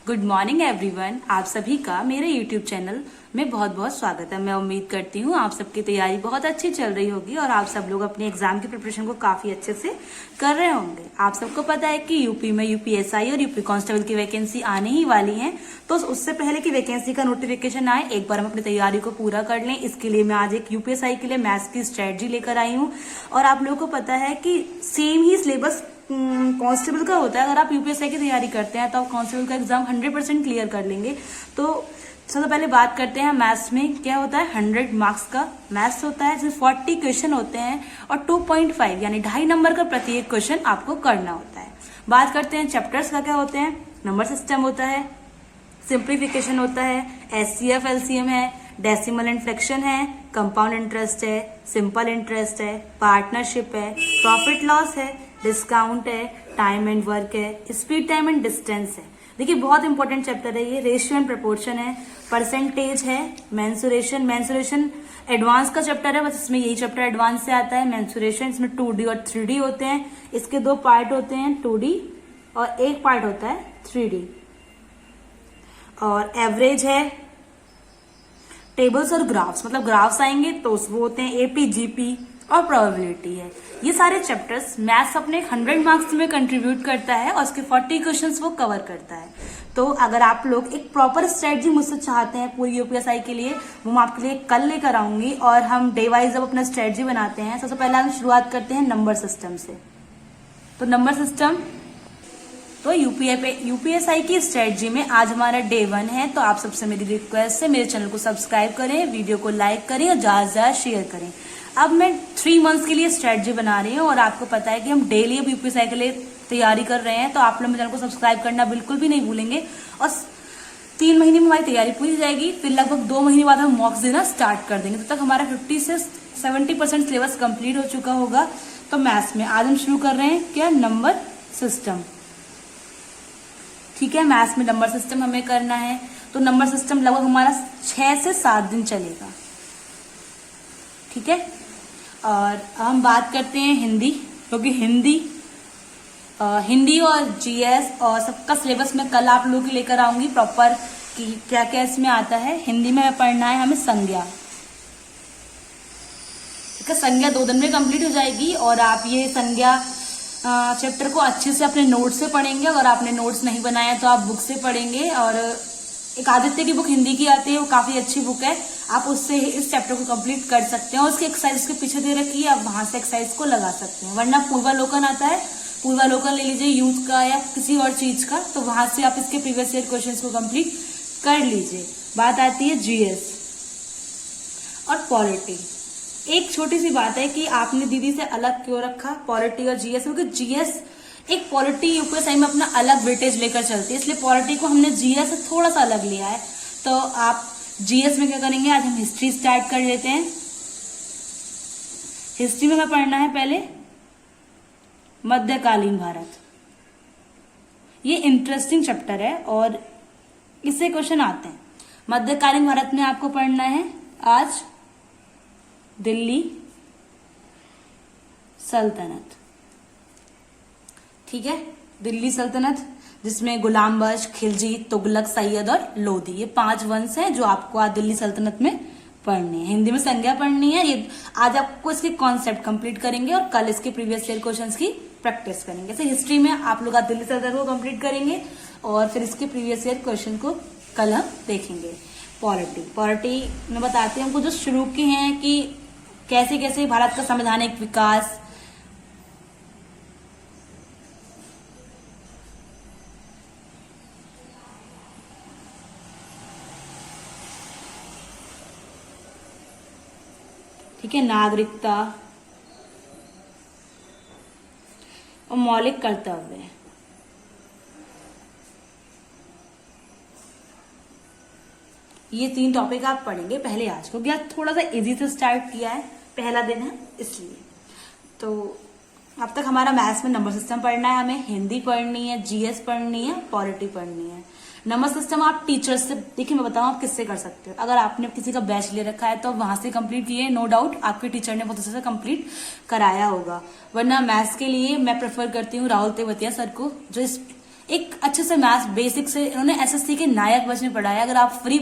Good morning everyone. आप सभी का मेरे यूट्यूब चैनल में बहुत बहुत स्वागत है। मैं उम्मीद करती हूँ आप सबकी तैयारी बहुत अच्छी चल रही होगी और आप सब लोग अपने एग्जाम की प्रिपरेशन को काफी अच्छे से कर रहे होंगे। आप सबको पता है कि यूपी में यूपीएसआई और यूपी कांस्टेबल की वैकेंसी आने ही वाली है, तो उससे पहले कि वैकेंसी का नोटिफिकेशन आए एक बार हम अपनी तैयारी को पूरा कर लें। इसके लिए मैं आज एक यूपीएसआई के लिए मैथ्स की स्ट्रेटजी लेकर आई हूँ। और आप लोगों को पता है कि सेम ही सिलेबस कांस्टेबल का होता है। अगर आप यूपीएसआई की तैयारी करते हैं तो आप कांस्टेबल का एग्जाम 100% क्लियर कर लेंगे। तो सबसे पहले बात करते हैं मैथ्स में क्या होता है। 100 मार्क्स का मैथ्स होता है जिसमें 40 क्वेश्चन होते हैं और 2.5 यानी 2.5 नंबर का प्रत्येक क्वेश्चन आपको करना होता है। बात करते हैं चैप्टर्स का क्या होते हैं। नंबर सिस्टम होता है, सिंप्लीफिकेशन होता है, एचसीएफ एलसीएम है, डेसिमल एंड फ्रैक्शन है, कंपाउंड इंटरेस्ट है, सिंपल इंटरेस्ट है, पार्टनरशिप है, प्रॉफिट लॉस है, डिस्काउंट है, टाइम एंड वर्क है, स्पीड टाइम एंड डिस्टेंस है। देखिए बहुत इंपॉर्टेंट चैप्टर है ये। रेशियो एंड प्रपोर्शन है, परसेंटेज है, मेंसुरेशन। मेंसुरेशन एडवांस का चैप्टर है, बस इसमें यही चैप्टर एडवांस से आता है। मेंसुरेशन इसमें 2D और 3D होते हैं। इसके 2 पार्ट होते हैं, 2D और एक पार्ट होता है 3D। और एवरेज है, टेबल्स और ग्राफ्स, मतलब ग्राफ्स आएंगे तो वो होते हैं एपी जीपी और प्रोबेबिलिटी है। ये सारे चैप्टर्स मैथ्स अपने 100 मार्क्स में कंट्रीब्यूट करता है और उसके 40 क्वेश्चंस वो कवर करता है। तो अगर आप लोग एक प्रॉपर स्ट्रेटजी मुझसे चाहते हैं पूरी यूपीएसआई के लिए, वो मैं आपके लिए कल लेकर आऊंगी और हम डे वाइज जब अपना स्ट्रेटजी बनाते हैं। सबसे पहले हम शुरुआत करते हैं नंबर सिस्टम से। तो नंबर सिस्टम तो यूपीएसआई की स्ट्रेटजी में आज हमारा डे 1 है। तो आप सबसे मेरी रिक्वेस्ट है मेरे चैनल को सब्सक्राइब करें, वीडियो को लाइक करें और ज्यादा से ज्यादा शेयर करें। अब मैं 3 मंथ्स के लिए स्ट्रेटजी बना रही हूँ और आपको पता है कि हम डेली अब यूपीएसआई के लिए तैयारी कर रहे हैं। तो आप लोग मेरे चैनल को सब्सक्राइब करना बिल्कुल भी नहीं भूलेंगे। और 3 महीने में हमारी तैयारी पूरी हो जाएगी, फिर लगभग 2 महीने बाद हम मॉक्स देना स्टार्ट कर देंगे। तब तक हमारा 50 से 70% सिलेबस कंप्लीट हो चुका होगा। तो मैथ्स में आज हम शुरू कर रहे हैं क्या, नंबर सिस्टम। ठीक है, मैथ्स में नंबर सिस्टम हमें करना है। तो नंबर सिस्टम लगभग हमारा 6 से 7 दिन चलेगा। ठीक है, और हम बात करते हैं हिंदी, क्योंकि हिंदी और जीएस और सबका सिलेबस मैं कल आप लोगों के लेकर आऊंगी प्रॉपर कि क्या क्या इसमें आता है। हिंदी में पढ़ना है हमें संज्ञा। ठीक है, संज्ञा 2 दिन में कंप्लीट हो जाएगी और आप ये संज्ञा चैप्टर को अच्छे से अपने नोट्स से पढ़ेंगे। अगर आपने नोट्स नहीं बनाया तो आप बुक से पढ़ेंगे। और एक आदित्य की बुक हिंदी की आती है, वो काफी अच्छी बुक है, आप उससे इस चैप्टर को कंप्लीट कर सकते हैं। और उसकी एक्सरसाइज के पीछे दे रखी है, आप वहां से एक्सरसाइज को लगा सकते हैं। वरना पूर्वालोकन आता है, पूर्वालोकन ले लीजिए यूथ का या किसी और चीज का, तो वहां से आप इसके प्रीवियस ईयर क्वेश्चन को कंप्लीट कर लीजिए। बात आती है जीएस और पॉलिटी। एक छोटी सी बात है कि आपने दीदी से अलग क्यों रखा पॉलिटी और जीएस, क्योंकि जीएस एक पॉलिटी यूपीएसआई में अपना अलग वेटेज लेकर चलती है, इसलिए पॉलिटी को हमने जीएस से थोड़ा सा अलग लिया है। तो आप जीएस में क्या करेंगे, आज हम हिस्ट्री स्टार्ट कर लेते हैं। हिस्ट्री में हमें पढ़ना है पहले मध्यकालीन भारत। ये इंटरेस्टिंग चैप्टर है और इससे क्वेश्चन आते हैं। मध्यकालीन भारत में आपको पढ़ना है आज दिल्ली सल्तनत। ठीक है, दिल्ली सल्तनत जिसमें गुलाम बख्श, खिलजी, तुगलक, सैयद और लोधी, ये 5 वंश हैं जो आपको आज दिल्ली सल्तनत में पढ़नी है। हिंदी में संज्ञा पढ़नी है। ये आज आपको इसके कॉन्सेप्ट कंप्लीट करेंगे और कल इसके प्रीवियस ईयर क्वेश्चंस की प्रैक्टिस करेंगे। जैसे हिस्ट्री में आप लोग आज दिल्ली सल्तनत को कंप्लीट करेंगे और फिर इसके प्रीवियस ईयर क्वेश्चन को कल हम देखेंगे। पॉलिटी में बताते हैं हमको जो शुरू के हैं कि कैसे कैसे भारत का संवैधानिक विकास, ठीक है, नागरिकता और मौलिक कर्तव्य। ये 3 टॉपिक आप पढ़ेंगे पहले आज, क्योंकि आज थोड़ा सा इजी से स्टार्ट किया है, पहला दिन है इसलिए। तो अब तक हमारा मैथ्स में नंबर सिस्टम पढ़ना है, हमें हिंदी पढ़नी है, जीएस पढ़नी है, पॉलिटी पढ़नी है। नंबर सिस्टम आप टीचर्स से, देखिए मैं बताऊं आप किससे कर सकते हो। अगर आपने किसी का बैच ले रखा है तो वहां से कंप्लीट किए, नो डाउट आपके टीचर ने बहुत अच्छे से कंप्लीट कराया होगा। वरना मैथ्स के लिए मैं प्रेफर करती हूँ राहुल तेवतिया सर को, जो एक अच्छे से मैथ्स बेसिक से इन्होंने एसएससी के नायक बैच में पढ़ाया। अगर आप फ्री